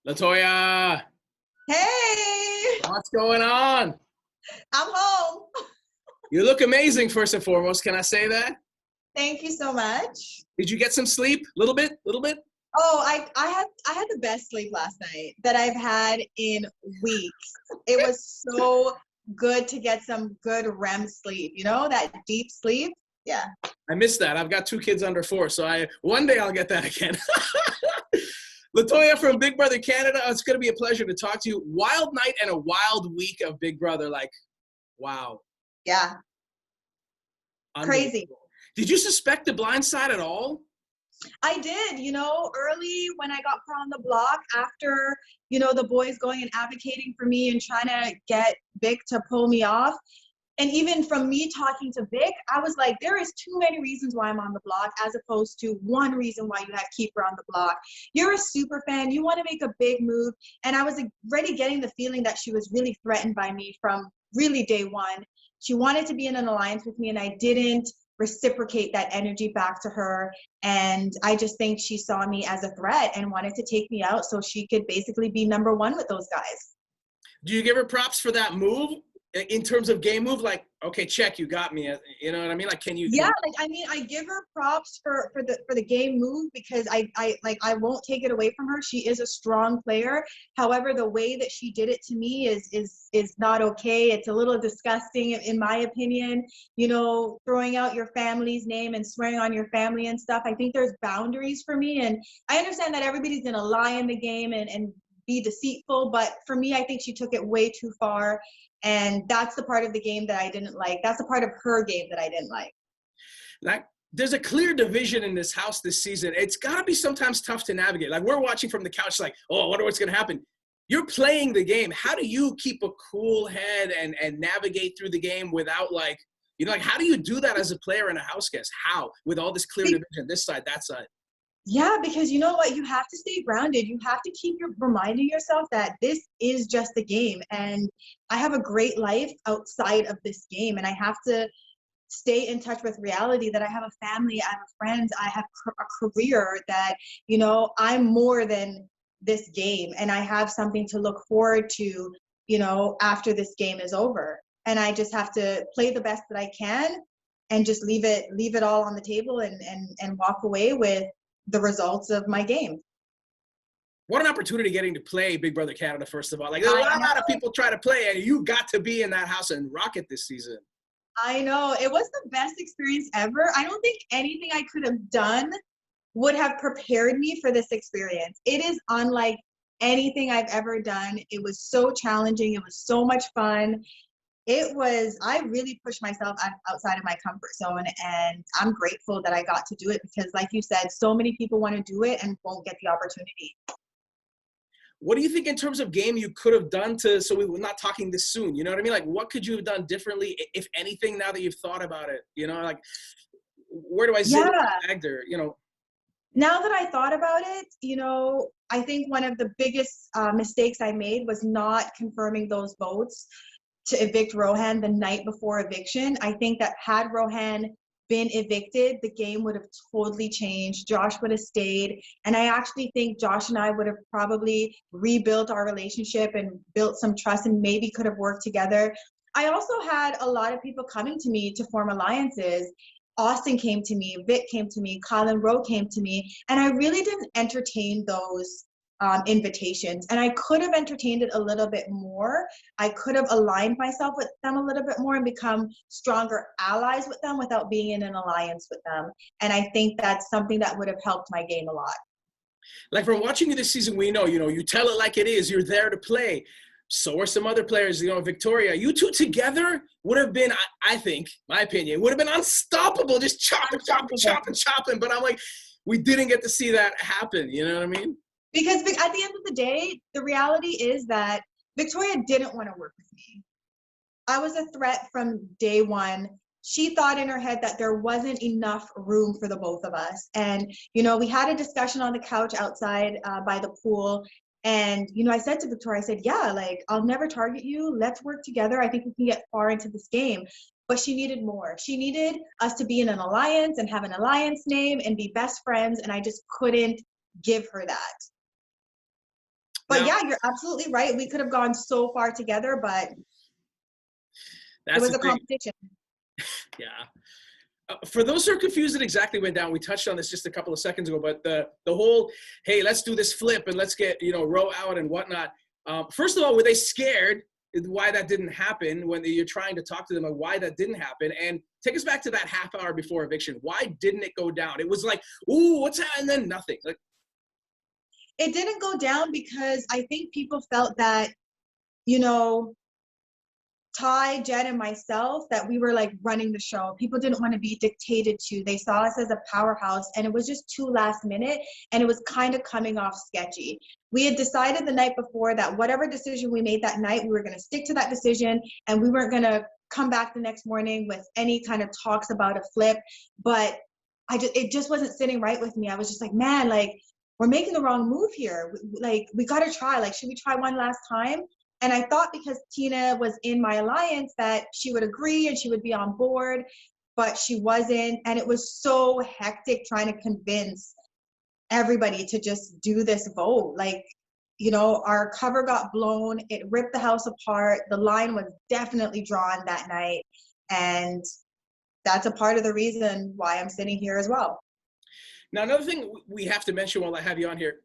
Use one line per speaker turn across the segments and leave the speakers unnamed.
Latoya,
Hey,
what's going on?
I'm home.
You look amazing, first and foremost. Can I say that?
Thank you so much.
Did you get some sleep? Little bit? Little bit?
Oh, I had the best sleep last night that I've had in weeks. It was so good to get some good REM sleep, that deep sleep. Yeah.
I missed that. I've got two kids under four, so one day I'll get that again. Latoya from Big Brother Canada, it's going to be a pleasure to talk to you. Wild night and a wild week of Big Brother. Like, wow.
Yeah. Crazy.
Did you suspect the blind side at all?
I did, early when I got put on the block after, the boys going and advocating for me and trying to get Vic to pull me off. And even from me talking to Vic, I was like, there is too many reasons why I'm on the block as opposed to one reason why you have keep her on the block. You're a super fan. You want to make a big move. And I was already getting the feeling that she was really threatened by me from really day one. She wanted to be in an alliance with me and I didn't reciprocate that energy back to her. And I just think she saw me as a threat and wanted to take me out so she could basically be number one with those guys.
Do you give her props for that move? In terms of game move, like, okay, check, you got me. You know what I mean? Like,
I give her props for the game move because I won't take it away from her. She is a strong player. However, the way that she did it to me is not okay. It's a little disgusting in my opinion. Throwing out your family's name and swearing on your family and stuff. I think there's boundaries for me, and I understand that everybody's gonna lie in the game and be deceitful, but for me, I think she took it way too far. And that's the part of the game that I didn't like. That's the part of her game that I didn't like.
Like, there's a clear division in this house this season. It's got to be sometimes tough to navigate. Like, we're watching from the couch like, oh, I wonder what's going to happen. You're playing the game. How do you keep a cool head and navigate through the game without how do you do that as a player and a house guest? How? With all this clear division, this side, that side.
Yeah, because you know what? You have to stay grounded. You have to keep reminding yourself that this is just a game. And I have a great life outside of this game. And I have to stay in touch with reality that I have a family, I have friends, I have a career that, I'm more than this game. And I have something to look forward to, after this game is over. And I just have to play the best that I can and just leave it all on the table and walk away with the results of my game.
What an opportunity getting to play Big Brother Canada, first of all. Like, there's a lot of people try to play, and you got to be in that house and rock it this season.
I know. It was the best experience ever. I don't think anything I could have done would have prepared me for this experience. It is unlike anything I've ever done. It was so challenging. It was so much fun. I really pushed myself outside of my comfort zone, and I'm grateful that I got to do it because, like you said, so many people want to do it and won't get the opportunity.
What do you think in terms of game you could have done so we were not talking this soon? You know what I mean? Like, what could you have done differently, if anything, now that you've thought about it? Where do I zig there?
Now that I thought about it, I think one of the biggest mistakes I made was not confirming those votes to evict Rohan the night before eviction. I think that had Rohan been evicted, the game would have totally changed. Josh would have stayed. And I actually think Josh and I would have probably rebuilt our relationship and built some trust and maybe could have worked together. I also had a lot of people coming to me to form alliances. Austin came to me, Vic came to me, Colin Rowe came to me, and I really didn't entertain those invitations. And I could have entertained it a little bit more. I could have aligned myself with them a little bit more and become stronger allies with them without being in an alliance with them. And I think that's something that would have helped my game a lot.
Like, from watching you this season, we know, you tell it like it is. You're there to play. So are some other players, Victoria. You two together would have been, I think, my opinion, would have been unstoppable, just chopping. But I'm like, we didn't get to see that happen. You know what I mean?
Because at the end of the day, the reality is that Victoria didn't want to work with me. I was a threat from day one. She thought in her head that there wasn't enough room for the both of us. And, we had a discussion on the couch outside by the pool. And, I said to Victoria, I said, yeah, I'll never target you. Let's work together. I think we can get far into this game. But she needed more. She needed us to be in an alliance and have an alliance name and be best friends. And I just couldn't give her that. But
Now,
yeah, you're absolutely right. We could have gone so far together, but it
that's
was
the
a
thing.
competition.
Yeah. For those who are confused, it exactly went down. We touched on this just a couple of seconds ago, but the whole, hey, let's do this flip and let's get, Roe out and whatnot. First of all, were they scared why that didn't happen when you're trying to talk to them and why that didn't happen? And take us back to that half hour before eviction. Why didn't it go down? It was like, ooh, what's that? And then nothing. Like,
It didn't go down because I think people felt that, you know, Ty, Jen, and myself, that we were like running the show. People didn't want to be dictated to. They saw us as a powerhouse, and it was just too last minute, and it was kind of coming off sketchy. We had decided the night before that whatever decision we made that night, we were going to stick to that decision, and we weren't going to come back the next morning with any kind of talks about a flip. But it just wasn't sitting right with me. I was just like, man, like, we're making the wrong move here. Like, we got to try. Like, should we try one last time? And I thought because Tina was in my alliance that she would agree and she would be on board, but she wasn't. And it was so hectic trying to convince everybody to just do this vote. Like, our cover got blown. It ripped the house apart. The line was definitely drawn that night. And that's a part of the reason why I'm sitting here as well.
now, another thing we have to mention while I have you on here,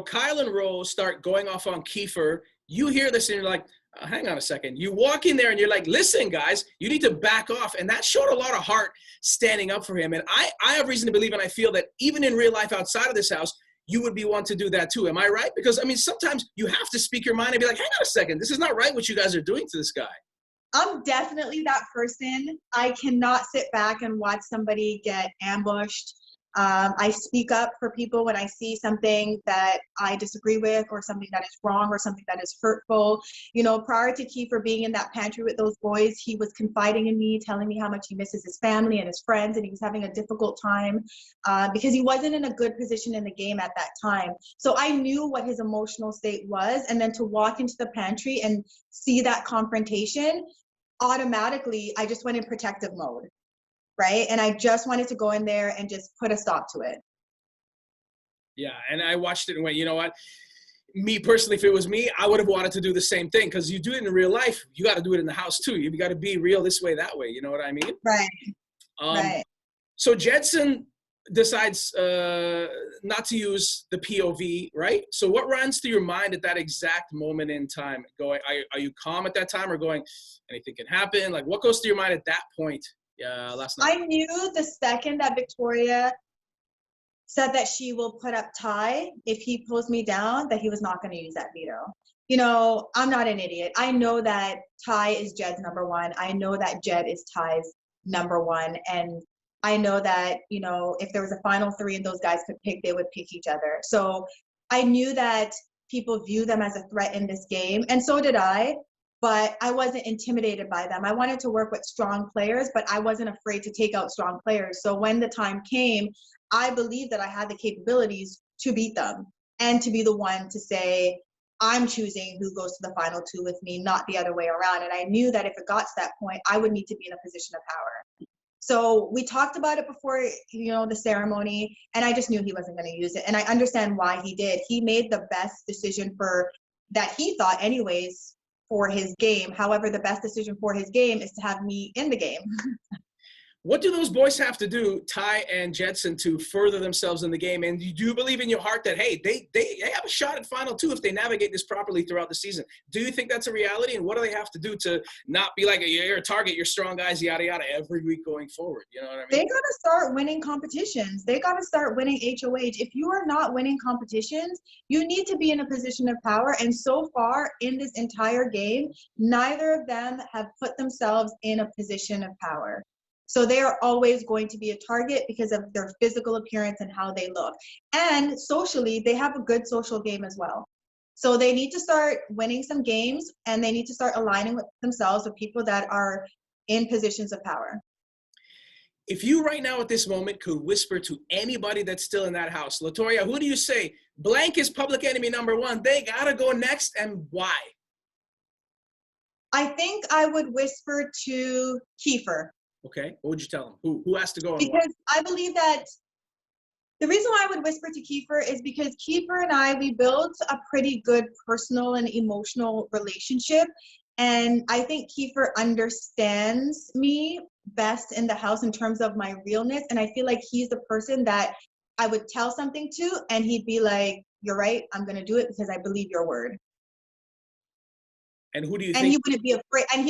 Kyle and Rose start going off on Kiefer. You hear this and you're like, hang on a second. You walk in there and you're like, listen, guys, you need to back off. And that showed a lot of heart standing up for him. And I have reason to believe, and I feel that even in real life outside of this house, you would be one to do that too. Am I right? Because, I mean, sometimes you have to speak your mind and be like, hang on a second. This is not right what you guys are doing to this guy.
I'm definitely that person. I cannot sit back and watch somebody get ambushed. I speak up for people when I see something that I disagree with, or something that is wrong, or something that is hurtful. Prior to Kiefer being in that pantry with those boys, he was confiding in me, telling me how much he misses his family and his friends, and he was having a difficult time because he wasn't in a good position in the game at that time. So I knew what his emotional state was, and then to walk into the pantry and see that confrontation, automatically I just went in protective mode. Right. And I just wanted to go in there and just put a stop to it.
Yeah. And I watched it and went, you know what? Me personally, if it was me, I would have wanted to do the same thing, because you do it in real life. You got to do it in the house too. You got to be real this way, that way. You know what I mean?
Right.
Right. So Jedson decides not to use the POV, right? So what runs through your mind at that exact moment in time? Are you calm at that time, or going, anything can happen? Like, what goes through your mind at that point? Last night. I
knew the second that Victoria said that she will put up Ty if he pulls me down, that he was not going to use that veto. I'm not an idiot. I know that Ty is Jed's number one. I know that Jed is Ty's number one. And I know that, if there was a final three and those guys could pick, they would pick each other. So I knew that people view them as a threat in this game. And so did I. But I wasn't intimidated by them. I wanted to work with strong players, but I wasn't afraid to take out strong players. So when the time came, I believed that I had the capabilities to beat them and to be the one to say, I'm choosing who goes to the final two with me, not the other way around. And I knew that if it got to that point, I would need to be in a position of power. So we talked about it before, the ceremony, and I just knew he wasn't going to use it. And I understand why he did. He made the best decision that he thought anyways, for his game. However, the best decision for his game is to have me in the game.
What do those boys have to do, Ty and Jedson, to further themselves in the game? And you do believe in your heart that, hey, they have a shot at final two if they navigate this properly throughout the season. Do you think that's a reality? And what do they have to do to not be like, you're a target, you're strong guys, yada, yada, every week going forward? You know what I mean?
They got to start winning competitions. They got to start winning HOH. If you are not winning competitions, you need to be in a position of power. And so far in this entire game, neither of them have put themselves in a position of power. So they are always going to be a target because of their physical appearance and how they look. And socially, they have a good social game as well. So they need to start winning some games, and they need to start aligning with themselves with people that are in positions of power.
If you right now at this moment could whisper to anybody that's still in that house, Latoya, who do you say, blank is public enemy number one, they got to go next, and why?
I think I would whisper to Kiefer.
Okay. What would you tell him? Who has to go?
Because I believe that The reason why I would whisper to Kiefer is because Kiefer and I, we built a pretty good personal and emotional relationship. And I think Kiefer understands me best in the house in terms of my realness. And I feel like he's the person that I would tell something to, and he'd be like, "You're right, I'm going to do it because I believe your word."
And who do you
And
think?
he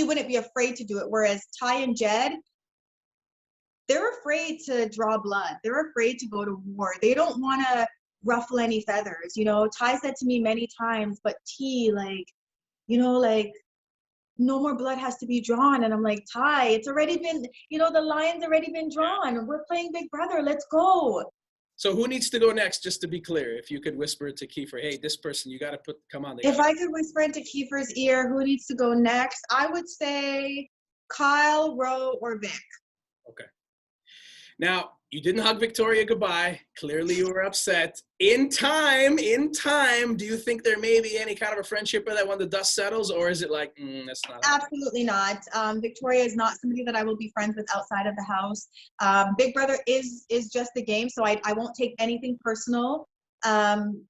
wouldn't be afraid to do it. Whereas Ty and Jed, they're afraid to draw blood. They're afraid to go to war. They don't want to ruffle any feathers. You know, Ty said to me many times, "But T, like, like, no more blood has to be drawn." And I'm like, "Ty, it's already been, the line's already been drawn. We're playing Big Brother. Let's go."
So who needs to go next, just to be clear? If you could whisper it to Kiefer, hey, this person, you got to come on.
If I could whisper into Kiefer's ear, who needs to go next? I would say Kyle, Ro, or Vic.
Okay. Now, you didn't hug Victoria goodbye. Clearly you were upset. In time, do you think there may be any kind of a friendship with that when the dust settles, or is it like, that's not happening?
Absolutely not. Victoria is not somebody that I will be friends with outside of the house. Big Brother is just a game, so I won't take anything personal.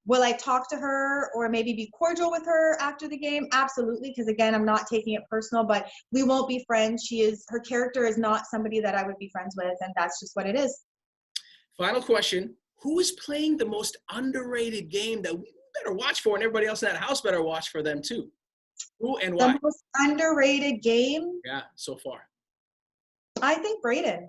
Will I talk to her or maybe be cordial with her after the game? Absolutely, because again, I'm not taking it personal, but we won't be friends. Her character is not somebody that I would be friends with, and that's just what it is.
Final question. Who is playing the most underrated game that we better watch for, and everybody else in that house better watch for them too? Who and why?
The most underrated game?
Yeah, so far.
I think Brayden.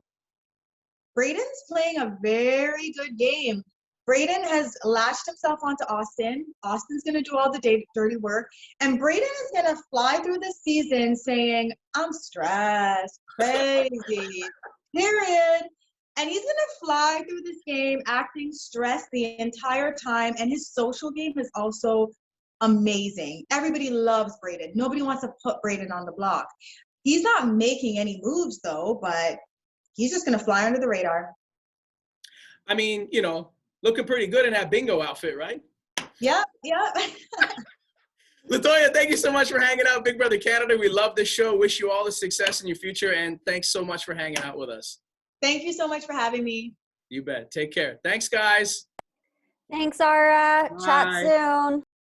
Brayden's playing a very good game. Brayden has latched himself onto Austin. Austin's going to do all the dirty work. And Brayden is going to fly through the season saying, "I'm stressed, crazy, period." And he's going to fly through this game acting stressed the entire time. And his social game is also amazing. Everybody loves Brayden. Nobody wants to put Brayden on the block. He's not making any moves, though, but he's just going to fly under the radar.
I mean, looking pretty good in that bingo outfit, right?
Yep.
Latoya, thank you so much for hanging out, Big Brother Canada. We love this show. Wish you all the success in your future, and thanks so much for hanging out with us.
Thank you so much for having me.
You bet. Take care. Thanks, guys.
Thanks, Ara.
Bye.
Chat soon.